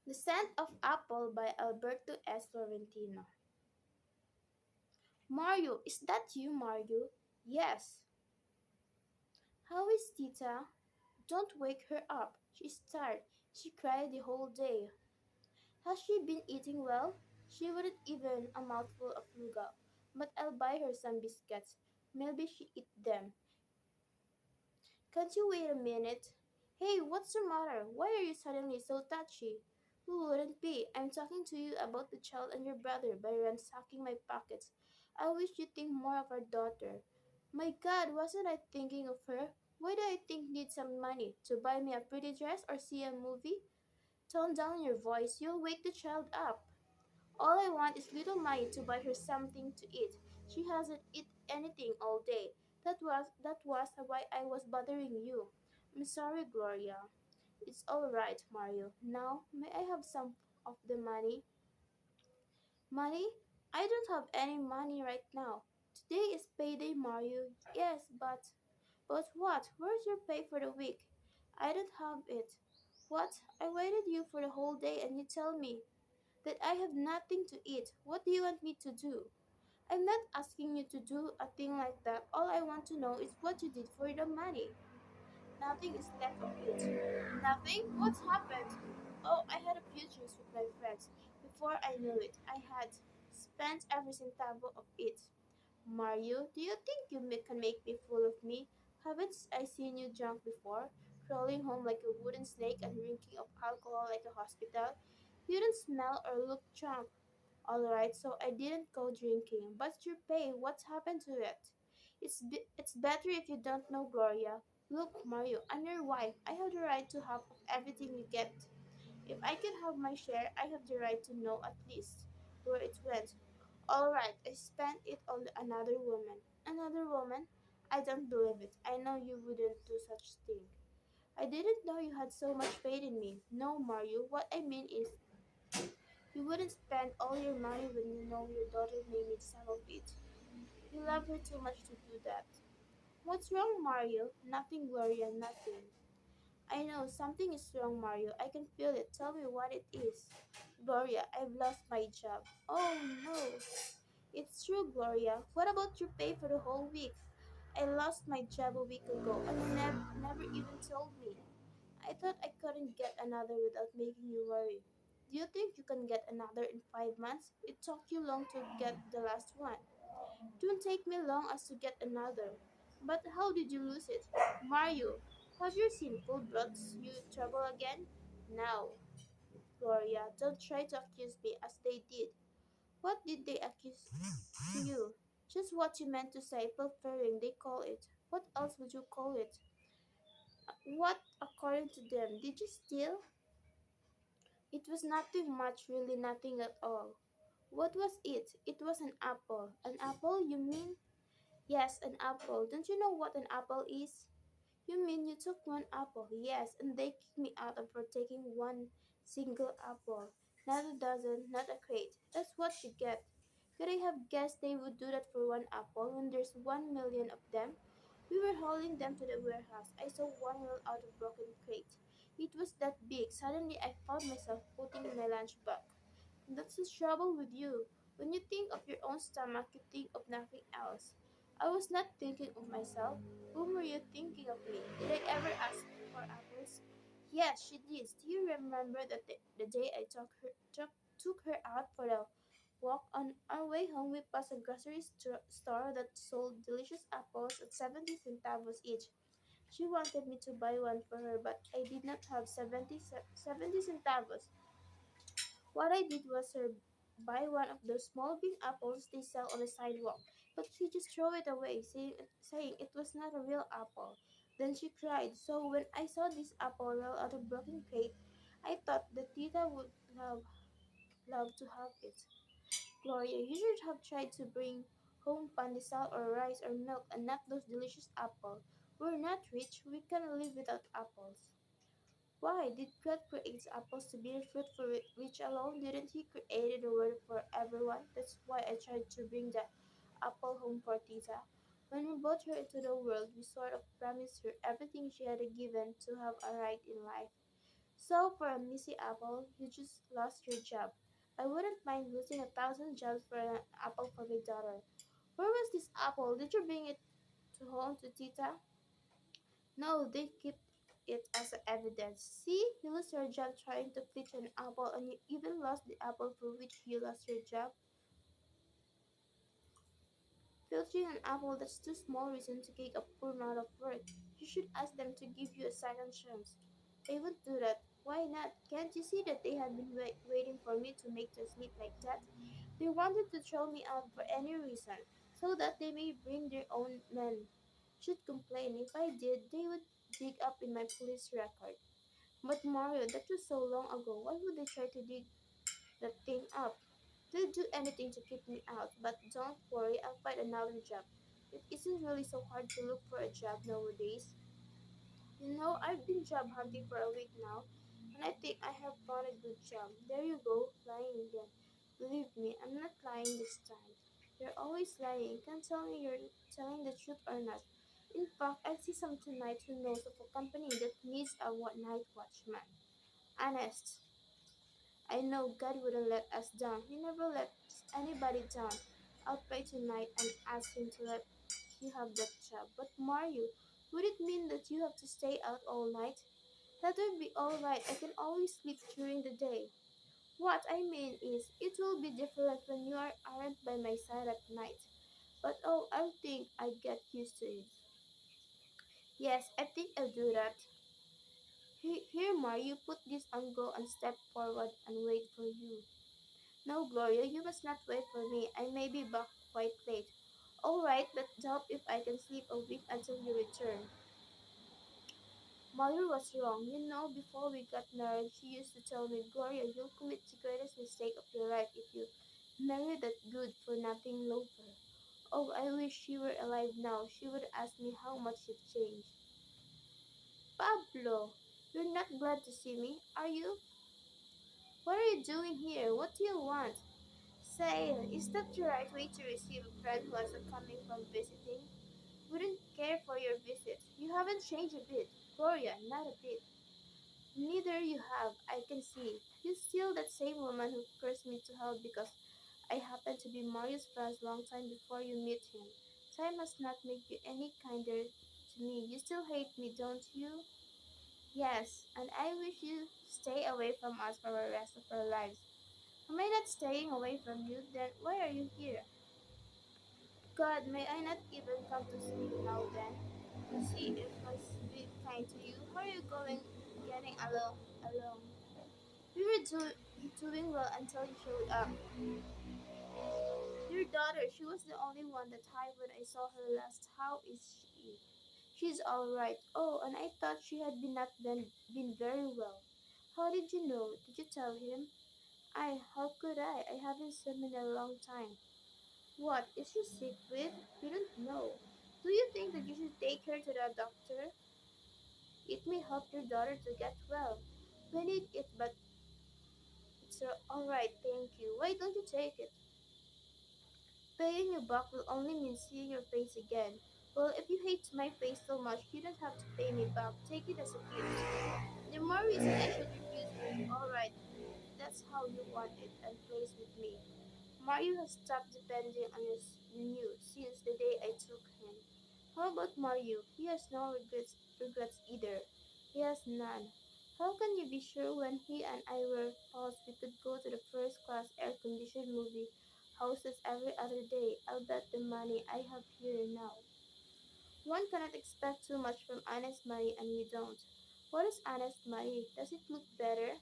The Scent of Apple by Alberto S. Florentino. Mario, is that you, Mario? Yes. How is Tita? Don't wake her up. She's tired. She cried the whole day. Has she been eating well? She wouldn't even a mouthful of luga, but I'll buy her some biscuits. Maybe she eat them. Can't you wait a minute? Hey, what's the matter? Why are you suddenly so touchy? Who wouldn't be? I'm talking to you about the child and your brother by ransacking my pockets. I wish you'd think more of our daughter. My God, wasn't I thinking of her? Why do I think need some money? To buy me a pretty dress or see a movie? Tone down your voice, you'll wake the child up. All I want is little money to buy her something to eat. She hasn't eaten anything all day. That was why I was bothering you. I'm sorry, Gloria. It's all right, Mario. Now, may I have some of the money? Money? I don't have any money right now. Today is payday, Mario. Yes, but what? Where's your pay for the week? I don't have it. What? I waited you for the whole day and you tell me that I have nothing to eat. What do you want me to do? I'm not asking you to do a thing like that. All I want to know is what you did for the money. Nothing is left of it. Nothing? What's happened? Oh, I had a few drinks with my friends. Before I knew it, I had spent every centavo of it. Mario, do you think you can make me fool of me? Haven't I seen you drunk before? Crawling home like a wooden snake and drinking of alcohol like a hospital? You didn't smell or look drunk. Alright, so I didn't go drinking. But your pay, what's happened to it? It's better if you don't know, Gloria. Look, Mario, I'm your wife. I have the right to half of everything you get. If I can have my share, I have the right to know at least where it went. Alright, I spent it on another woman. Another woman? I don't believe it. I know you wouldn't do such thing. I didn't know you had so much faith in me. No, Mario, what I mean is you wouldn't spend all your money when you know your daughter may need some of it. You love her too much to do that. What's wrong, Mario? Nothing, Gloria, nothing. I know something is wrong, Mario. I can feel it. Tell me what it is. Gloria, I've lost my job. Oh no. It's true, Gloria. What about your pay for the whole week? I lost my job a week ago and you never even told me. I thought I couldn't get another without making you worry. Do you think you can get another in 5 months? It took you long to get the last one. Don't take me long as to get another. But how did you lose it? Mario, have you seen Full Bloods you trouble again? No. Gloria, don't try to accuse me as they did. What did they accuse to you? Just what you meant to say, pilfering, they call it. What else would you call it? What, according to them, did you steal? It was nothing much, really nothing at all. What was it? It was an apple. An apple, you mean? Yes, an apple. Don't you know what an apple is? You mean you took one apple? Yes, and they kicked me out for taking one single apple. Not a dozen, not a crate. That's what you get. Could I have guessed they would do that for one apple when there's 1 million of them? We were hauling them to the warehouse. I saw one roll out of broken crate. It was that big. Suddenly I found myself putting in my lunchbox. That's the trouble with you. When you think of your own stomach, you think of nothing else. I was not thinking of myself. Whom were you thinking of me? Did I ever ask for apples? Yes, she did. Do you remember that the day I took her out for a walk? On our way home, we passed a grocery store that sold delicious apples at 70 centavos each. She wanted me to buy one for her, but I did not have 70 centavos. What I did was her buy one of those small green apples they sell on the sidewalk, but she just threw it away, saying it was not a real apple. Then she cried. So when I saw this apple roll out of broken crate, I thought the tita would love to have it. Gloria, you should have tried to bring home pandesal or rice or milk and not those delicious apples. We're not rich. We can live without apples. Why did God create apples to be a fruit for rich alone? Didn't He create the world for everyone? That's why I tried to bring the apple home for Tita. When we brought her into the world, we sort of promised her everything she had given to have a right in life. So for a missy apple, you just lost your job. I wouldn't mind losing 1,000 jobs for an apple for my daughter. Where was this apple? Did you bring it to home to Tita? No, they keep it as evidence. See, you lost your job trying to pitch an apple, and you even lost the apple for which you lost your job. Filching an apple, that's too small reason to kick a poor man of work. You should ask them to give you a second chance. They would do that. Why not? Can't you see that they had been waiting for me to make their sleep like that? They wanted to throw me out for any reason, so that they may bring their own men. Should complain. If I did, they would dig up in my police record. But Mario, that was so long ago. Why would they try to dig that thing up? They'll do anything to keep me out, but don't worry, I'll find another job. It isn't really so hard to look for a job nowadays. You know, I've been job hunting for a week now, and I think I have found a good job. There you go, lying again. Believe me, I'm not lying this time. You're always lying. Can't tell me you're telling the truth or not. In fact, I see some tonight who knows of a company that needs a night watchman. Honest, I know God wouldn't let us down. He never lets anybody down. I'll pray tonight and ask Him to let you have that job. But Mario, would it mean that you have to stay out all night? That would be alright. I can always sleep during the day. What I mean is, it will be different when aren't by my side at night. But oh, I think I get used to it. Yes, I think I'll do that. Here, Mario, put this on go and step forward and wait for you. No, Gloria, you must not wait for me. I may be back quite late. All right, but doubt if I can sleep a week until you return. Mother was wrong. You know, before we got married, she used to tell me, Gloria, you'll commit the greatest mistake of your life if you marry that good for nothing loafer. Oh, I wish she were alive now. She would ask me how much you've changed. Pablo, you're not glad to see me, are you? What are you doing here? What do you want? Say, is that the right way to receive a friend who wasn't coming from visiting? Wouldn't care for your visit. You haven't changed a bit. Gloria, not a bit. Neither you have, I can see. You're still that same woman who cursed me to hell because I happened to be Mario's friend long time before you met him. Time must not make you any kinder to me. You still hate me, don't you? Yes, and I wish you stay away from us for the rest of our lives. Am I not staying away from you? Then why are you here? God, may I not even come to see you now then? To see if I be kind to you. How are you getting along? We were doing well until you showed up. Your daughter, she was the only one that I when I saw her last. How is she? She's all right. Oh, and I thought she had been very well. How did you know? Did you tell him? How could I? I haven't seen him in a long time. What, is she sick with? We don't know. Do you think that you should take her to the doctor? It may help your daughter to get well. We need it, but it's alright, thank you. Why don't you take it? Paying you back will only mean seeing your face again. Well, if you hate my face so much, you don't have to pay me back. Take it as a gift. The more reason I should refuse it. Alright, that's how you want it, and plays with me. Mario has stopped depending on you since the day I took him. How about Mario? He has no regrets either. He has none. How can you be sure when he and I were paused we could go to the first class air conditioned movie houses every other day? I'll bet the money I have here now. One cannot expect too much from honest money and we don't. What is honest money? Does it look better?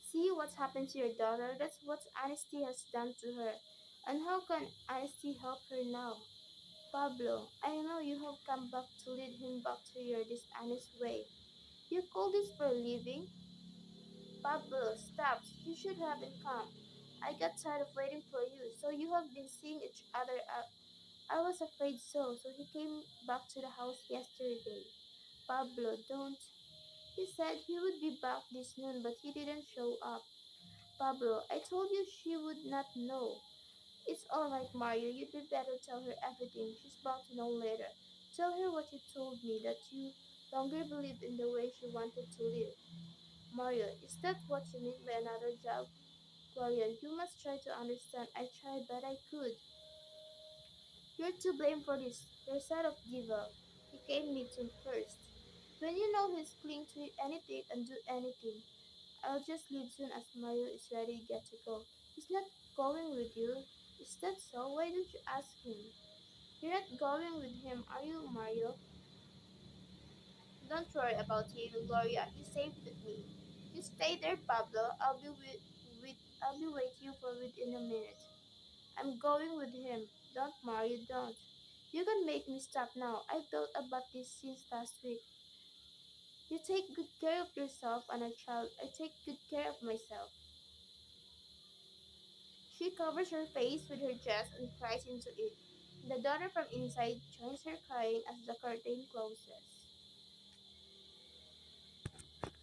See what's happened to your daughter? That's what honesty has done to her. And how can honesty help her now? Pablo, I know you have come back to lead him back to your dishonest way. You call this for a living? Pablo, stop. You should haven't come. I got tired of waiting for you, so you have been seeing each other out. I was afraid so he came back to the house yesterday. Pablo, don't. He said he would be back this noon, but he didn't show up. Pablo, I told you she would not know. It's alright, Mario. You'd be better tell her everything. She's bound to know later. Tell her what you told me, that you longer believe in the way she wanted to live. Mario, is that what you mean by another job? Gloria, you must try to understand. I tried, but I could. You're to blame for this. Your side of diva. He came me to first. When you know he's cling to anything and do anything, I'll just leave soon as Mario is ready to get to go. He's not going with you. Is that so? Why don't you ask him? You're not going with him, are you, Mario? Don't worry about him, Gloria. He's safe with me. You stay there, Pablo. I'll be waiting for within a minute. I'm going with him. Don't, Mario, don't. You can make me stop now. I've thought about this since last week. You take good care of yourself and a child. I take good care of myself. She covers her face with her dress and cries into it. The daughter from inside joins her crying as the curtain closes.